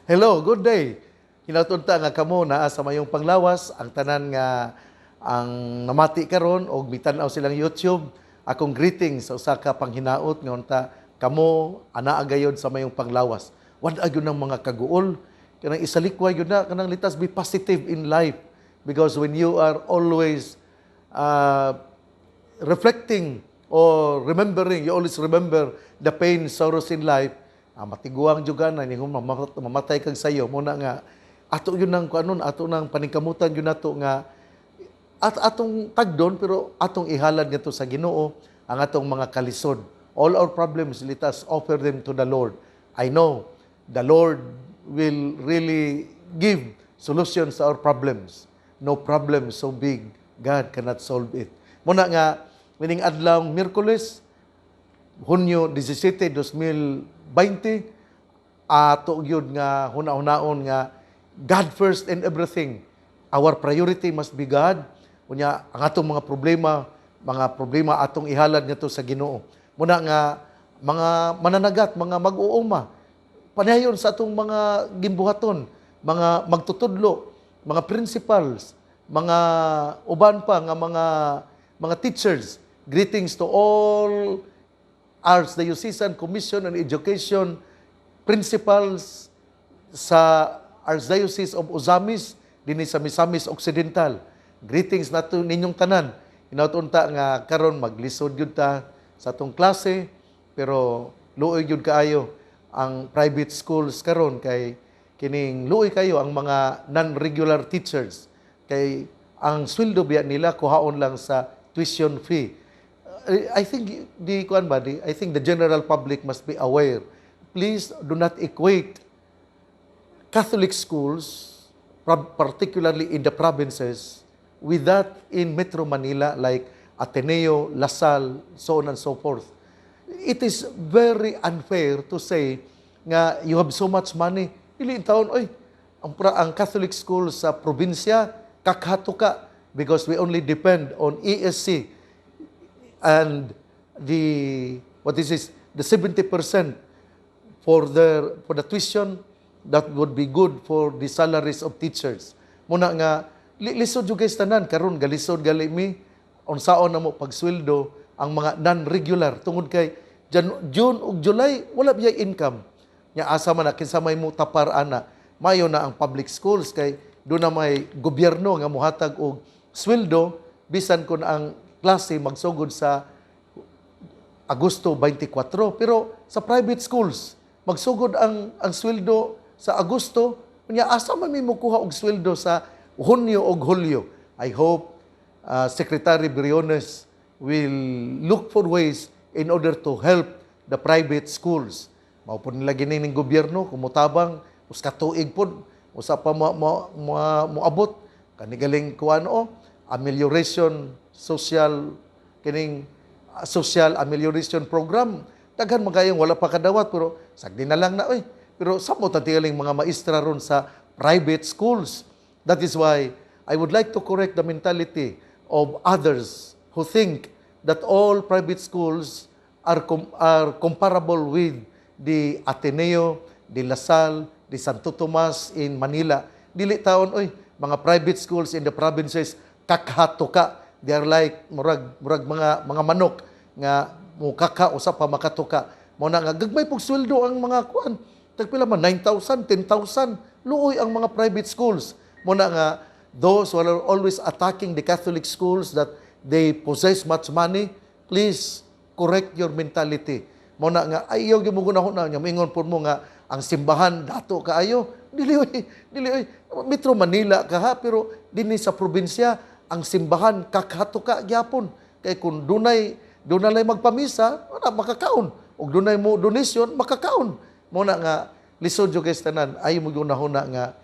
Hello, good day. Kinatunta nga kamo naa sa mayong panglawas ang tanan nga ang namati karon og mitanaw silang YouTube. Akong greetings sa usa ka panghinaot nga unta kamo anaa gayod sa mayong panglawas. Wad agyo ng mga kaguol kanang isalikway gyud na kanang let us be positive in life because when you are always uh, reflecting or remembering, you always remember the pain, sorrows in life, matiguang juga na ni mamatay kag sayo muna nga ato yun nang kuanon ato nang paningkamutan yun nato nga atong tagdon pero atong ihalad ngadto sa Ginoo ang atong mga kalisod. All our problems, let us offer them to the Lord. I know the Lord will really give solutions to our problems. No problem so big God cannot solve it. Muna nga mining adlaw Miyerkules, Hunyo 17, 2020, ato gyud nga huna-hunaon nga God first in everything. Our priority must be God. Unya ang atong mga problema atong ihalad ngadto sa Ginoo. Muna nga mga mananagat, mga mag-uuma, panayon sa atong mga gimbuhaton, mga magtutudlo, mga principals, mga uban pa nga mga teachers. Greetings to all Archdiocesan Commission on Education principals sa Archdiocese of Ozamis dinhi sa Misamis Occidental. Greetings nato ninyong tanan. Inautunta nga karon maglisod gyud ta sa atong klase pero luoy gyud kaayo ang private schools karon kay kining luoy kayo ang mga non-regular teachers kay ang sweldo biya nila kuhaon lang sa tuition fee. I think I think the general public must be aware. Please do not equate Catholic schools, particularly in the provinces, with that in Metro Manila like Ateneo, Lasal, so on and so forth. It is very unfair to say nga you have so much money. Dili taon, ang Catholic schools sa probinsya, kakhato ka because we only depend on ESC and the 70% for the tuition that would be good for the salaries of teachers. Muna nga lisod jud guys tanan karon galisod gali mi unsaon namo pagsweldo ang mga non-regular tungod kay June ug July wala biya income. Nya asa man kinsa may mo tapar ana mayo na ang public schools kay do na may gobyerno nga mohatag og sweldo bisan kun ang klase magsugod sa Agosto 24 pero sa private schools magsugod ang sweldo sa Agosto nya asa man mi mokuha og sweldo sa Hunyo ug Hulyo. I hope Secretary Briones will look for ways in order to help the private schools. Mao po nila ginining gobyerno kumutabang usa ka tuig pod usa pa moabot kanigaling kuano amelioration social amelioration program daghan magayong wala pa kadawat pero sagdi na lang na pero samo ta tingaling mga maestra ron sa private schools. That is why I would like to correct the mentality of others who think that all private schools are comparable with the Ateneo, the Lasal, the Santo Tomas in Manila. Dili taon mga private schools in the provinces kakhato ka. They are like murag mga manok nga mukaka usa pa makatuka. Mao na nga gagmay pug sweldo ang mga kuan. Tagpila man 9,000, 10,000 luoy ang mga private schools. Mao na nga those who are always attacking the Catholic schools that they possess much money, please correct your mentality. Mao na nga ayaw gyud mo gunahon na mingon pud mo nga ang simbahan dato kaayo. Dili Metro Manila ka ha pero dinhi sa probinsya ang simbahan kakhato ka gyapon kay kun dunay magpamisa wala makakaon ug dunay mo donation makakaon mo na nga lisod jud guys tanan ay mo gunahon nga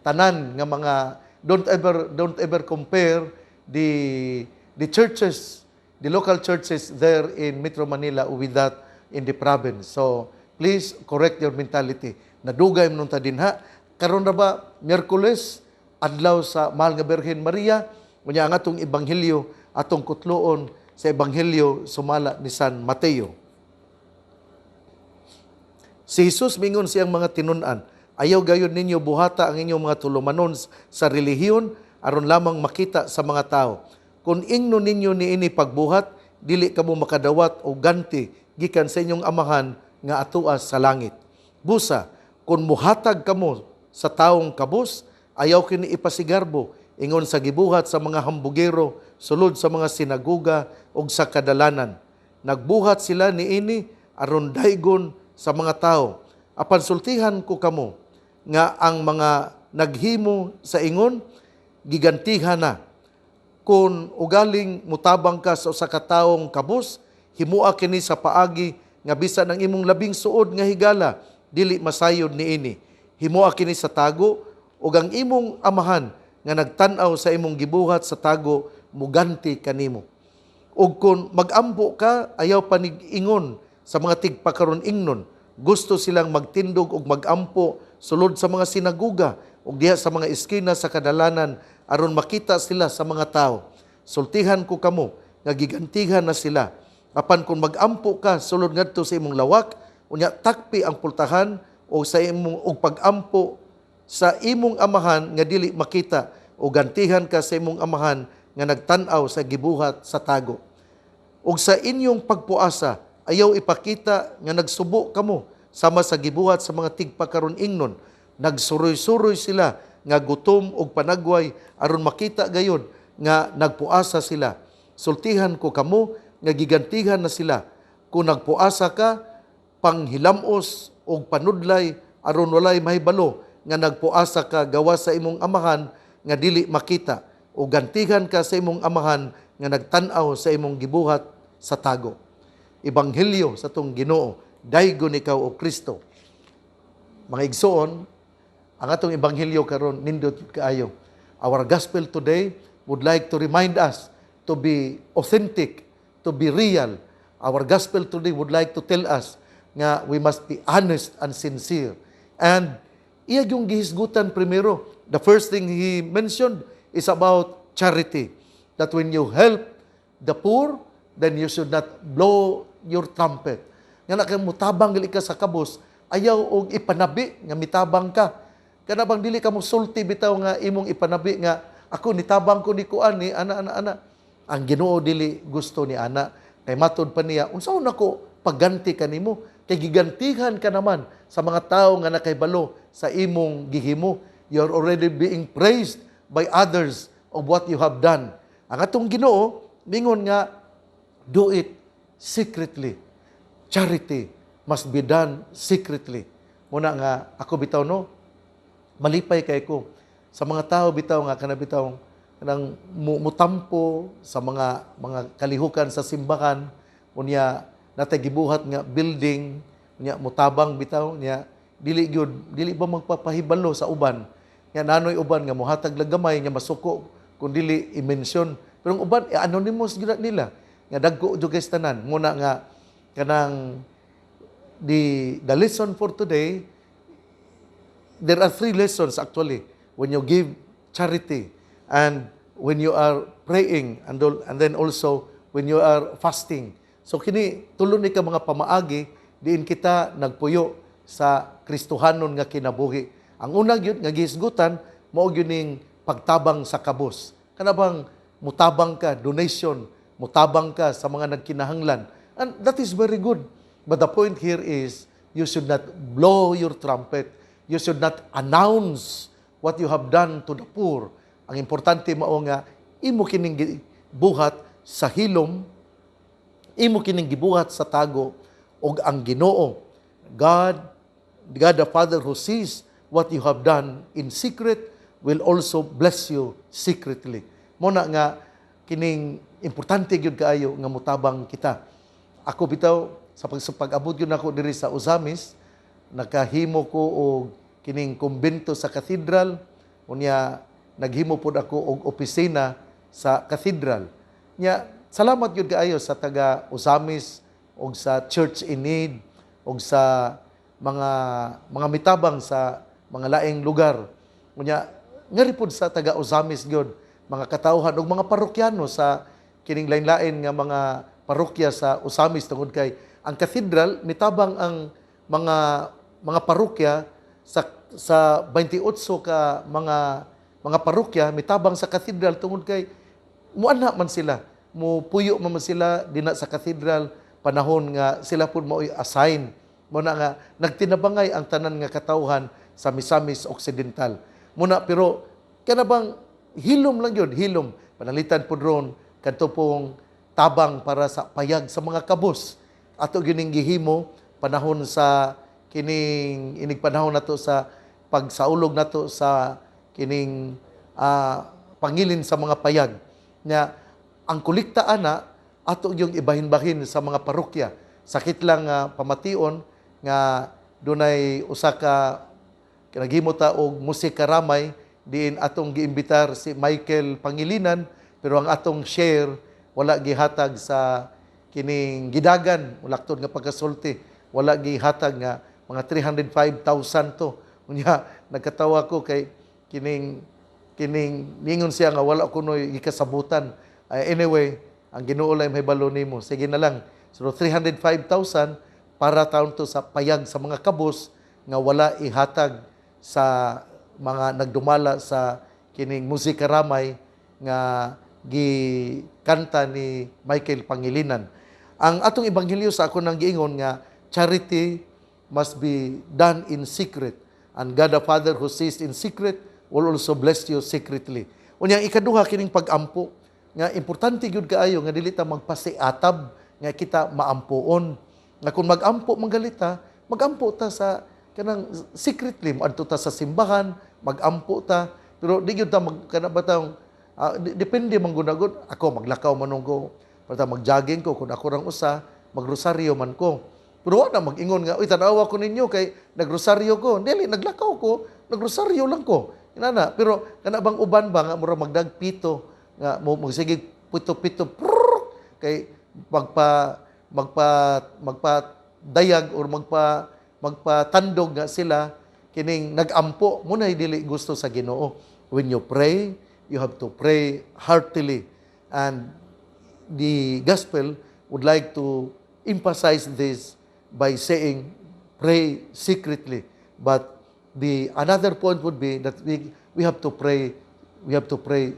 tanan nga mga don't ever compare the churches, the local churches there in Metro Manila with that in the province. So please correct your mentality. Nadugay mo nung ta dinha karon ra ba Miyerkules adlaw sa Mahal nga Birhen Maria. Unya ang atong ebanghelyo atong kutloon sa ebanghelyo sumala ni San Mateo. Si Jesus mingon siyang mga tinun-an, Ayaw gayon ninyo buhata ang inyong mga tulumanon sa relihiyon aron lamang makita sa mga tao. Kung ingno ninyo niini pagbuhat, dili kamo makadawat o ganti gikan sa inyong amahan nga atuas sa langit. Busa, kung muhatag kamo sa taong kabus, ayaw kini ipasigarbo ingon sa gibuhat sa mga hambugero, sulod sa mga sinaguga ug sa kadalanan. Nagbuhat sila niini aron daygon sa mga tao. Apan sultihan ko kamo nga ang mga naghimo sa ingon gigantihan na. Kung ugaling mutabang ka sa usa ka taong kabus, himua kini sa paagi nga bisan ang imong labing suod nga higala dili masayod niini. Himua kini sa tago ug ang imong amahan nga nagtan-aw sa imong gibuhat sa tago muganti kanimo. Ug kung mag-ampo ka, ayaw panig-ingon sa mga tigpakaron ingnon. Gusto silang magtindog ug mag-ampo sulod sa mga sinaguga ug diha sa mga eskina sa kadalanan aron makita sila sa mga tao. Sultihan ko kamo nga gigantihan na sila. Apan kung mag-ampo ka sulod ngadto sa imong lawak, unya takpi ang pultahan o sa imong og pag-ampo sa imong amahan nga dili makita o gantihan ka sa imong amahan nga nagtan-aw sa gibuhat sa tago. Ug sa inyong pagpuasa, ayaw ipakita nga nagsubo kamo sama sa gibuhat sa mga tigpakaron ingnon. Nagsuroy-suroy sila nga gutom og panagway aron makita gayon nga nagpuasa sila. Sultihan ko kamo nga gigantihan na sila. Kung nagpuasa ka, panghilamos og panudlay aron walay mahibalo nga nagpuasa ka gawa sa imong amahan nga dili makita o gantihan ka sa imong amahan nga nagtan-aw sa imong gibuhat sa tago. Ebanghelyo sa tong Ginoo, daygon ikaw o Kristo. Mga igsoon, ang atong ebanghelyo karon nindot kaayo. Our gospel today would like to remind us to be authentic, to be real. Our gospel today would like to tell us nga we must be honest and sincere. And iya yung gihisgutan primero. The first thing he mentioned is about charity. That when you help the poor, then you should not blow your trumpet. Nga na kay mutabang dili ka sa kabos, ayaw og ipanabi nga mitabang ka. Kana bang dili ka mo sulti bitaw nga imong ipanabi nga ako nitabang ko ni kuan ni ana. Ang Ginoo dili gusto ni ana. Kay matod pa niya, unsaon nako pagganti kanimo? Kay gigantihan ka naman sa mga tao nga nakaybalo sa imong gihimo. You're already being praised by others of what you have done. Ang atong Ginoo mingon nga, do it secretly. Charity must be done secretly. Muna nga ako bitaw no, malipay kay ko sa mga tao bitaw nga kana bitaw kanang mutampo sa mga kalihukan sa simbahan unya natay gibuhat nga building unya mutabang bitaw niya dili ba magpapahibalo sa uban nga nanoy uban nga mohatag lagamay nga masuko kun dili i-mention pero ang uban anonymous gyud nila nga dagko jud kay tanan muna nga kanang the lesson for today. There are 3 lessons actually when you give charity and when you are praying and then also when you are fasting. So kini tulo ni ka mga pamaagi diin kita nagpuyo sa Kristohanon nga kinabuhi. Ang una gyud nga gihisgutan mao gyud ning pagtabang sa kabos. Kana bang mutabang ka donation, mutabang ka sa mga nagkinahanglan. And that is very good. But the point here is you should not blow your trumpet. You should not announce what you have done to the poor. Ang importante mao nga imo kining buhat sa hilom, imo kining gibuhat sa tago ug ang Ginoo, God the Father who sees what you have done in secret will also bless you secretly. Muna nga kining importante gyud kaayo nga mutabang kita. Ako bitaw sa pag-abot gyud nako diri sa Usamis, nakahimo ko og kining kumbento sa cathedral unya naghimo pud ako og opisina sa cathedral. Nya salamat gyud kaayo sa taga Usamis og sa Church in Need og sa mga mitabang sa mga laing lugar. Unya ngari pud sa taga Usamis gyud mga katawhan og mga parokyano sa kining lain-lain nga mga parokya sa Usamis tungod kay ang cathedral mitabang ang mga parokya sa sa 28 ka mga parokya mitabang sa katedral tungod kay muanha man sila, mo puyo man sila dina sa katedral panahon nga sila pud mao'y assign. Muna nga nagtinabangay ang tanan nga katawhan sa Misamis Occidental. Muna pero kanabang hilom lang yun, hilom. Panalitan po ron kadto pong tabang para sa payag sa mga kabus. Ato gining gihimo panahon sa kining inig panahon nato sa pagsaulog nato sa kining pangilin sa mga payag. Nya ang kolekta ana ato yung ibahin-bahin sa mga parokya. Sakit lang pamation nga dunay usa ka naghimota og musika ramay diin atong giimbitar si Michael Pangilinan pero ang atong share wala gihatag sa kining gidagan ulakton nga pagkasulti wala gihatag nga mga 305,000 to unya nagkatawa ko kay kining ningon siya nga wala kunoy gikasabutan. Anyway ang Ginoo lay mahibalo nimo sige na lang so 305,000 para taon to sa payag sa mga kabus nga wala ihatag sa mga nagdumala sa kining musika ramay nga gikanta ni Michael Pangilinan. Ang atong ebanghelyo sa ako nang giingon nga charity must be done in secret and God the Father who sees in secret will also bless you secretly. Unyang ikaduha kining pag-ampo nga importante gyud kaayo nga dili ta magpasiatab nga kita maampuon. Nga kung mag-ampo manggalita, mag-ampo ta sa kanang secretly adto ta sa simbahan, mag-ampo ta pero di gyud ta kanabatang depende man gunagod ako maglakaw manong ko para mag-jogging ko kun ako rang usa magrosaryo man ko pero wala mag-ingon nga uy tanawa ko ninyo kay nagrosaryo ko dili naglakaw ko nagrosaryo lang ko inana pero kana bang uban ba nga mura magdagpito nga mo sige pito-pito kay magpadayag or magpatandog nga sila kining nagampo mo na dili gusto sa Ginoo. When you pray, you have to pray heartily. And the gospel would like to emphasize this by saying pray secretly. But the another point would be that we have to pray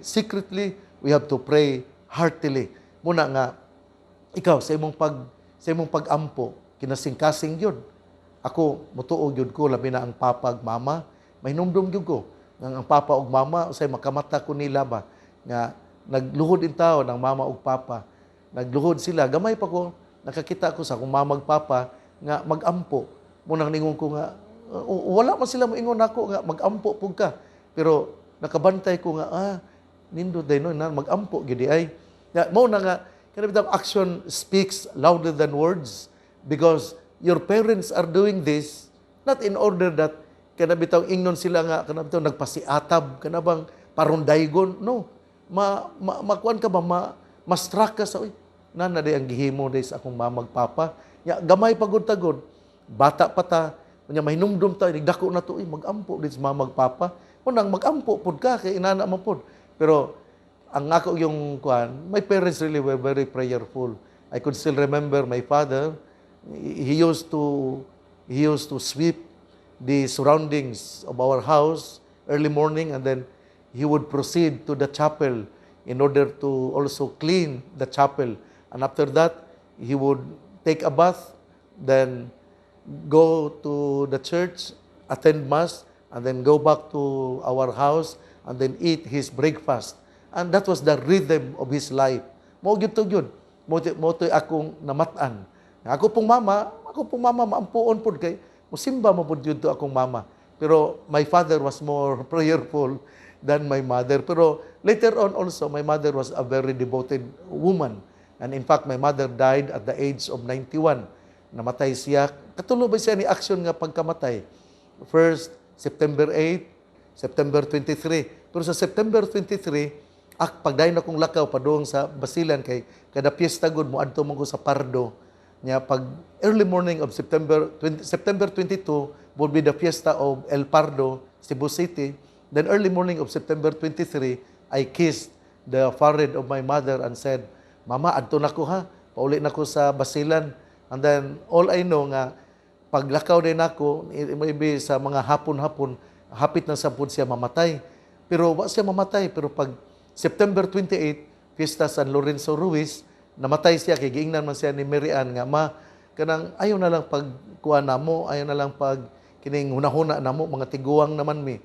secretly, we have to pray heartily. Muna nga ikaw sa imong pag-ampo kinasing-kasing yun. Ako mutuog yun ko labi na ang papa ug mama mahinumdum gyud ko nga ang papa ug mama usay makamata ko nila ba nga nagluhod in tawo ng mama ug papa nagluhod sila gamay pa ko nakakita ko sa akong mama ug papa nga mag-ampo munang ningon ko nga wala man sila moingon nako nga mag-ampo pug ka pero nakabantay ko nga nindot day no mag-ampo gyud ay mao na nga kanang action speaks louder than words because your parents are doing this not in order that kanabitaw ingnon sila nga kanabitaw nagpasiatab kanabang parundaygon no makuan ka ba ma-struck ka sa uy nana day ang gihimo day sa akong mamag papa nya gamay pagod tagod bata pa ta nya mahinumdum ta nigdako na to mag-ampo dis mamag papa unang mag-ampo pud ka kay inana man pud pero ang ako yung kuan, my parents really were very prayerful. I could still remember my father. He used to sweep the surroundings of our house early morning, and then he would proceed to the chapel in order to also clean the chapel. And after that, he would take a bath, then go to the church, attend mass, and then go back to our house, and then eat his breakfast. And that was the rhythm of his life. Mo gyud to gyud. Mo to akong namatan. Ako pong mama maampuon pud kay musimba mo pud gyud to akong mama. Pero my father was more prayerful than my mother. Pero later on also my mother was a very devoted woman. And in fact my mother died at the age of 91. Namatay siya. Katulo ba siya ni action nga pagkamatay? First September 8, September 23. Pero sa September 23 pagdayon akong lakaw padung sa Basilan kay kada piyesta gud moadto man ko sa Pardo nya pag early morning of September 22 would be the fiesta of El Pardo, Cebu City. Then early morning of September 23 I kissed the forehead of my mother and said, "Mama, adto na ko ha. Pauli na ko sa Basilan." And then all I know nga paglakaw din ako, maybe sa mga hapon-hapon, hapit na sampun siya mamatay. Pero wa siya mamatay, pero pag September 28, Fiesta San Lorenzo Ruiz, namatay siya, kay giingnan man siya ni Mary Ann nga, ma, kanang ayaw na lang pagkuha na mo, ayaw na lang pag kining hunahuna na mo, mga tiguang naman mi.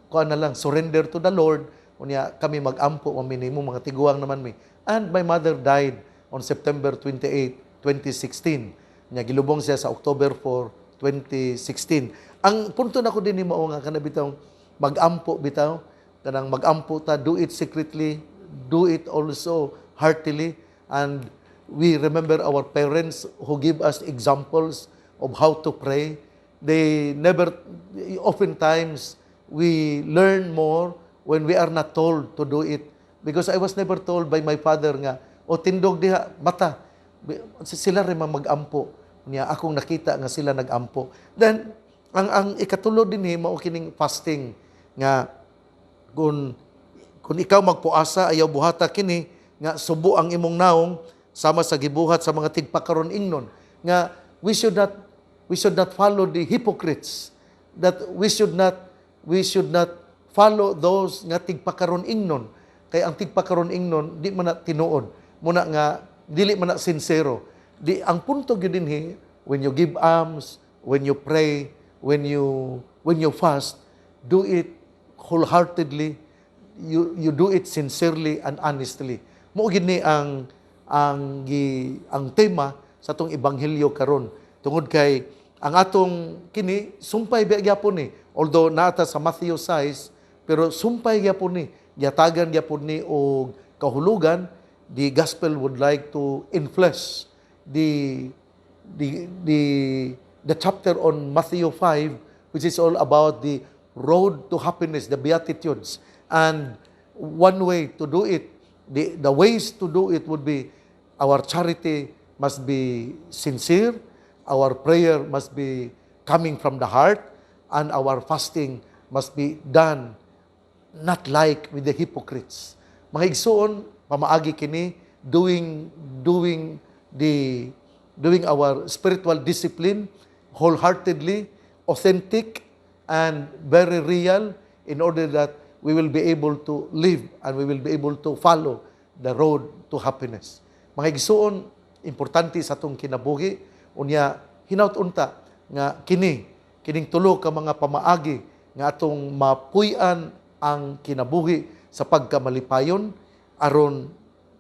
Kuha na lang, surrender to the Lord, unya kami mag-ampo, maminimo, mga tiguang naman mi. And my mother died on September 28, 2016. Nya gilubong siya sa October 4, 2016. Ang punto na ko din ni mao nga kana bitaw mag-ampo bitaw, kanang mag-ampo ta, do it secretly, do it also heartily, and we remember our parents who give us examples of how to pray. They never, oftentimes we learn more when we are not told to do it, because I was never told by my father nga, o tindog diha mata, sila rin mag-ampo niya, akong nakita nga sila nag-ampo. Then ang ikatulo din mao kining fasting nga kung ikaw magpuasa ayaw buhata kini nga subo ang imong naong sama sa gibuhat sa mga tigpakaron ingnon nga we should not follow the hypocrites, that we should not follow those nga tigpakaron ingnon, kay ang tigpakaron ingnon di man na tinuod muna nga dili man na sincero. Di ang punto gyud dinhi, when you give alms, when you pray, when you fast, do it wholeheartedly, you do it sincerely and honestly. Mao gid ni ang tema sa atong ebanghelyo karon, tungod kay ang atong kini sumpay gyapon ni, although naata sa Matthew 6, pero sumpay gyapon ni, yatagan gyapon ni og kahulugan. The gospel would like to influence the chapter on Matthew 5, which is all about the road to happiness, the Beatitudes. And one way to do it, the ways to do it would be, our charity must be sincere, our prayer must be coming from the heart, and our fasting must be done not like with the hypocrites. Mga igsoon, pamaagi kini, doing our spiritual discipline wholeheartedly, authentic, and very real, in order that we will be able to live and we will be able to follow the road to happiness. Mga igsoon, importante sa atong kinabuhi, unya hinaut-unta nga kining tulo ka mga pamaagi nga atong mapuy-an ang kinabuhi sa pagkamalipayon, aron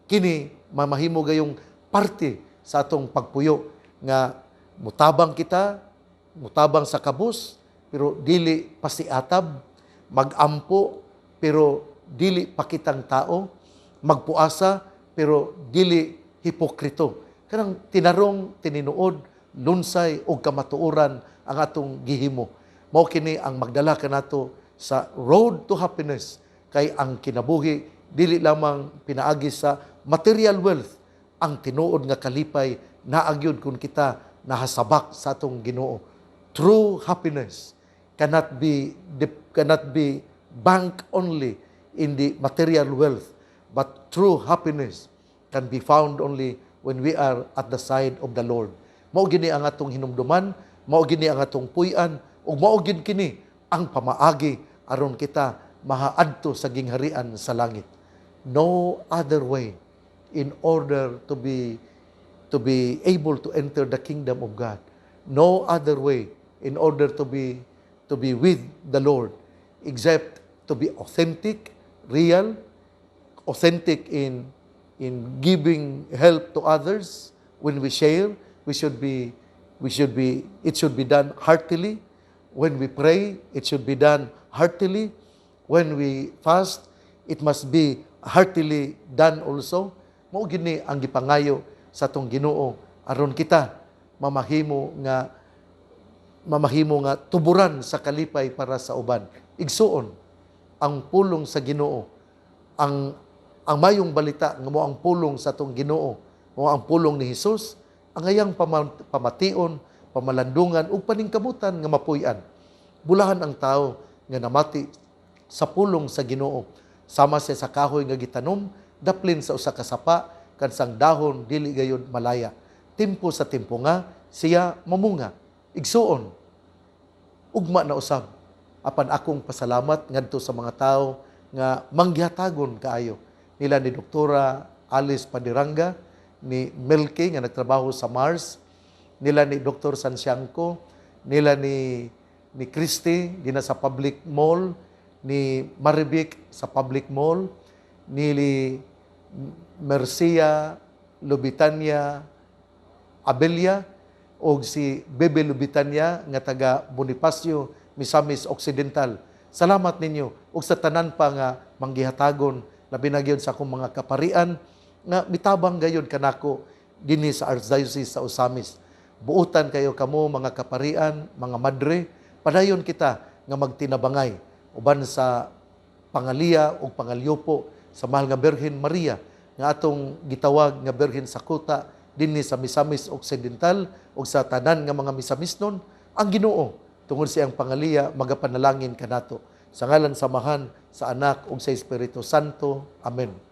kini mamahimo gayong parte sa atong pagpuyo nga mutabang sa kabus pero dili pasiatab, magampo pero dili pakitang tao, magpuasa pero dili hipokrito. Kanang tinarong, tininuod, lunsay o kamatuoran ang atong gihimo. Mao kini ang magdala kanato sa road to happiness, kay ang kinabuhi dili lamang pinaagi sa material wealth, ang tinuod nga kalipay naagyod kung kita nahasabak sa atong Ginoo. True happiness cannot be bank only in the material wealth, but true happiness can be found only when we are at the side of the Lord. Mao gini ang atong hinumduman, mao gini ang atong puy-an, ug mao gid kini ang pamaagi aron kita mahaadto sa gingharian sa langit. No other way in order to be able to enter the kingdom of God. No other way in order to be with the Lord, except to be authentic, real, authentic in giving help to others. When we share, it should be done heartily. When we pray, it should be done heartily. When we fast, it must be heartily done also. Mao gini ang gipangayo sa atong Ginoo aron kita mamahimo nga tuburan sa kalipay para sa uban. Igsuon, ang pulong sa Ginoo, ang mayong balita nga mao ang pulong sa atong Ginoo, mao ang pulong ni Hesus, ang ayang pamation, pamalandungan ug paningkamutan nga mapuy-an. Bulahan ang tao nga namati sa pulong sa Ginoo. Sama siya sa kahoy nga gitanom, daplin sa usa ka sapa, kansang dahon dili gayud malaya. Timpo sa timpo nga siya mamunga. igsuon, ugma na usab. Apan akong pasalamat ngadto sa mga tao nga manggihatagon kaayo. Nila ni Doktora Alice Padiranga, ni Melky nga nagtrabaho sa Mars, nila ni Dr. Sansiangco, nila ni Christy dina sa public mall, ni Marivic sa public mall, ni Mercia Lubitania Abelia, o si Bebe Lubitania nga taga Bonifacio, Misamis Occidental. Salamat ninyo ug sa tanan pa nga manggihatagon labi na gyud sa akong mga kaparian nga mitabang gayon kanako dinhi sa Archdiocese sa Osamis. Buutan kayo kamo mga kaparian, mga madre, padayon kita nga magtinabangay uban sa pangaliya ug pangalyopo sa mahal nga Birhen Maria nga atong gitawag nga Birhen Sakuta dinhi sa Misamis Occidental ug sa tanan nga mga Misamisnon. Ang Ginoo tungod siyang pangaliya magapanalangin kanato sa ngalan samahan sa Anak ug sa Espiritu Santo. Amen.